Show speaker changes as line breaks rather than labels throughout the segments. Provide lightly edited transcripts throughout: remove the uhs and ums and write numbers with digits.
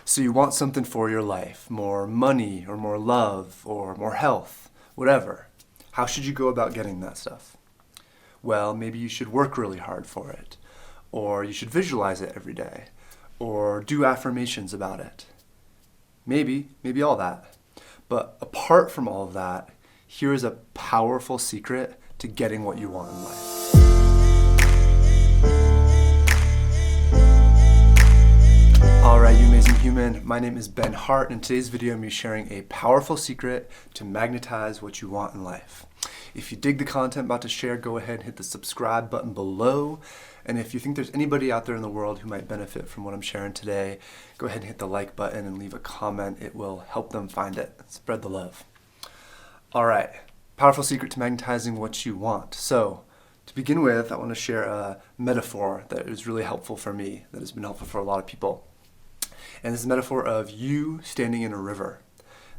So you want something for your life, more money or more love or more health, whatever. How should you go about getting that stuff? Well, maybe you should work really hard for it, or you should visualize it every day, or do affirmations about it. Maybe all that. But apart from all of that, here is a powerful secret to getting what you want in life. Alright, you amazing human, my name is Ben Hart, and in today's video I'm going to be sharing a powerful secret to magnetize what you want in life. If you dig the content I'm about to share, go ahead and hit the subscribe button below. And if you think there's anybody out there in the world who might benefit from what I'm sharing today, go ahead and hit the like button and leave a comment. It will help them find it. Spread the love. Alright, powerful secret to magnetizing what you want. So, to begin with, I want to share a metaphor that is really helpful for me, that has been helpful for a lot of people. And this is a metaphor of you standing in a river,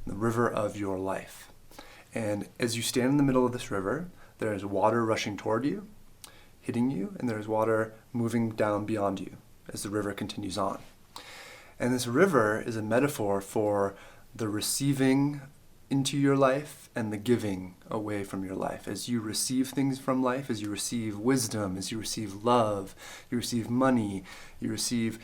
the river of your life. And as you stand in the middle of this river, there is water rushing toward you, hitting you, and there is water moving down beyond you as the river continues on. And this river is a metaphor for the receiving into your life and the giving away from your life. As you receive things from life, as you receive wisdom, as you receive love, you receive money, you receive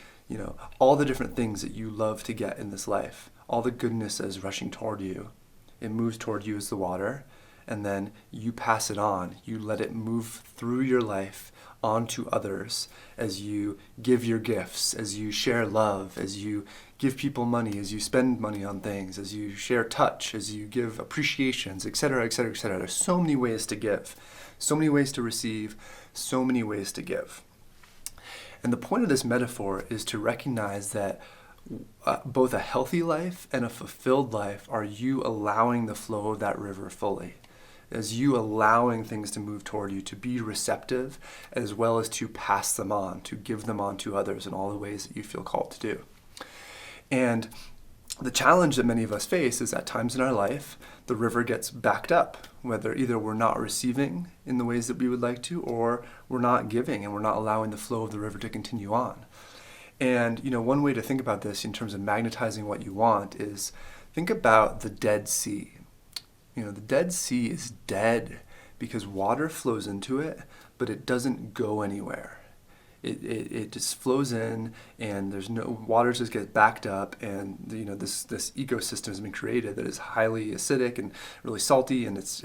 all the different things that you love to get in this life, all the goodness that is rushing toward you. It moves toward you as the water, and then you pass it on. You let it move through your life onto others as you give your gifts, as you share love, as you give people money, as you spend money on things, as you share touch, as you give appreciations, etc., etc., etc. There's so many ways to give, so many ways to receive, so many ways to give. And the point of this metaphor is to recognize that both a healthy life and a fulfilled life are you allowing the flow of that river fully. As you allowing things to move toward you, to be receptive, as well as to pass them on, to give them on to others in all the ways that you feel called to do. And the challenge that many of us face is at times in our life, the river gets backed up, whether either we're not receiving in the ways that we would like to, or we're not giving and we're not allowing the flow of the river to continue on. And one way to think about this in terms of magnetizing what you want is think about the Dead Sea. The Dead Sea is dead because water flows into it, but it doesn't go anywhere. It just flows in, and there's no water just gets backed up, and this ecosystem has been created that is highly acidic and really salty, and it's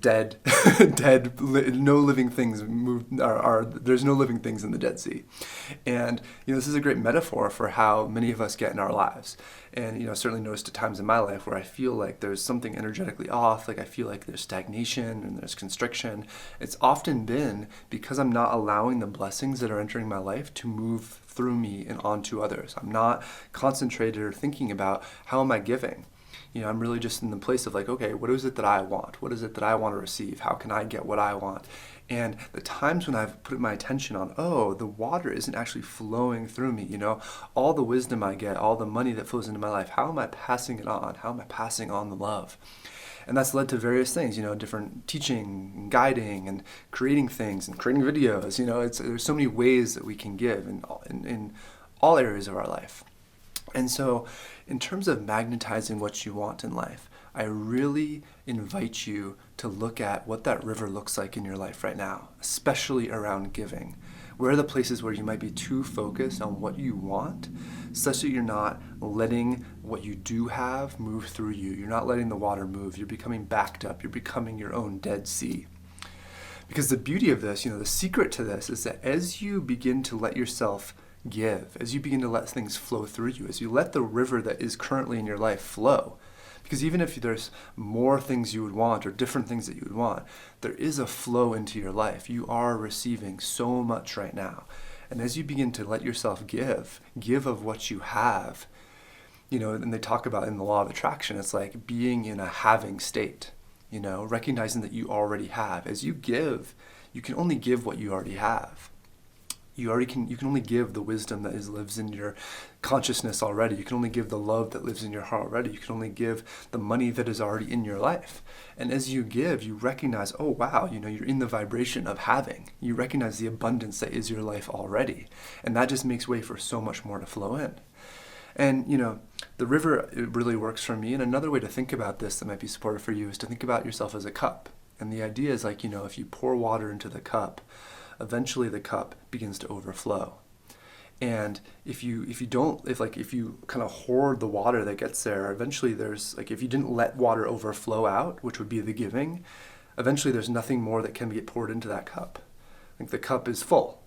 dead, dead. No living things move. There's no living things in the Dead Sea, and this is a great metaphor for how many of us get in our lives. And certainly noticed at times in my life where I feel like there's something energetically off, like I feel like there's stagnation and there's constriction. It's often been because I'm not allowing the blessings that are entering my life to move through me and onto others. I'm not concentrated or thinking about how am I giving. I'm really just in the place of like, okay, what is it that I want? What is it that I want to receive? How can I get what I want? And the times when I've put my attention on, the water isn't actually flowing through me, all the wisdom I get, all the money that flows into my life, how am I passing it on? How am I passing on the love? And that's led to various things, different teaching and guiding and creating things and creating videos. There's so many ways that we can give in all areas of our life. And so in terms of magnetizing what you want in life, I really invite you to look at what that river looks like in your life right now, especially around giving. Where are the places where you might be too focused on what you want, such that you're not letting what you do have move through you. You're not letting the water move. You're becoming backed up. You're becoming your own Dead Sea. Because the beauty of this, the secret to this is that as you begin to let yourself give, as you begin to let things flow through you, as you let the river that is currently in your life flow, because even if there's more things you would want or different things that you would want, there is a flow into your life. You are receiving so much right now. And as you begin to let yourself give of what you have, and they talk about in the law of attraction, it's like being in a having state, recognizing that you already have. As you give, you can only give what you already have. You can only give the wisdom that lives in your consciousness already. You can only give the love that lives in your heart already. You can only give the money that is already in your life. And as you give, you recognize, oh wow, you're in the vibration of having. You recognize the abundance that is your life already. And that just makes way for so much more to flow in. And, the river, it really works for me. And another way to think about this that might be supportive for you is to think about yourself as a cup. And the idea is like, if you pour water into the cup, eventually the cup begins to overflow. And if you kind of hoard the water that gets there, eventually if you didn't let water overflow out, which would be the giving, eventually there's nothing more that can get poured into that cup. Like the cup is full.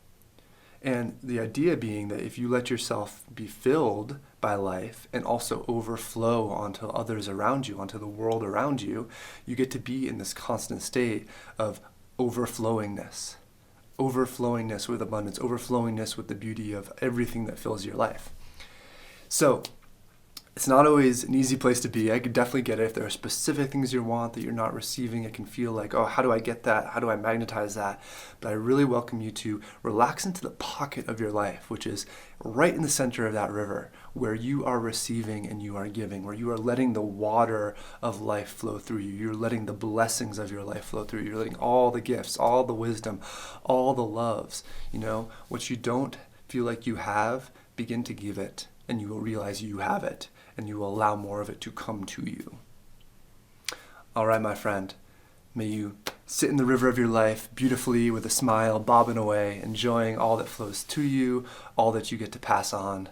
And the idea being that if you let yourself be filled by life and also overflow onto others around you, onto the world around you, you get to be in this constant state of overflowingness with abundance, overflowingness with the beauty of everything that fills your life. So it's not always an easy place to be. I could definitely get it. If there are specific things you want that you're not receiving, it can feel like, oh, how do I get that? How do I magnetize that? But I really welcome you to relax into the pocket of your life, which is right in the center of that river, where you are receiving and you are giving, where you are letting the water of life flow through you. You're letting the blessings of your life flow through you. You're letting all the gifts, all the wisdom, all the loves, what you don't feel like you have, begin to give it, and you will realize you have it. And you will allow more of it to come to you. All right, my friend, may you sit in the river of your life beautifully with a smile, bobbing away, enjoying all that flows to you, all that you get to pass on.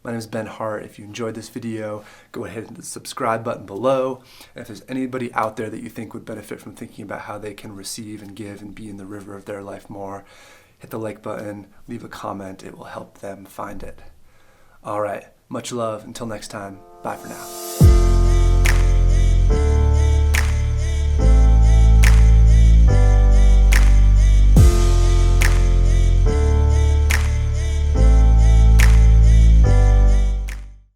My name is Ben Hart. If you enjoyed this video, go ahead and hit the subscribe button below. And if there's anybody out there that you think would benefit from thinking about how they can receive and give and be in the river of their life more, hit the like button, leave a comment. It will help them find it. All right. Much love. Until next time. Bye for now.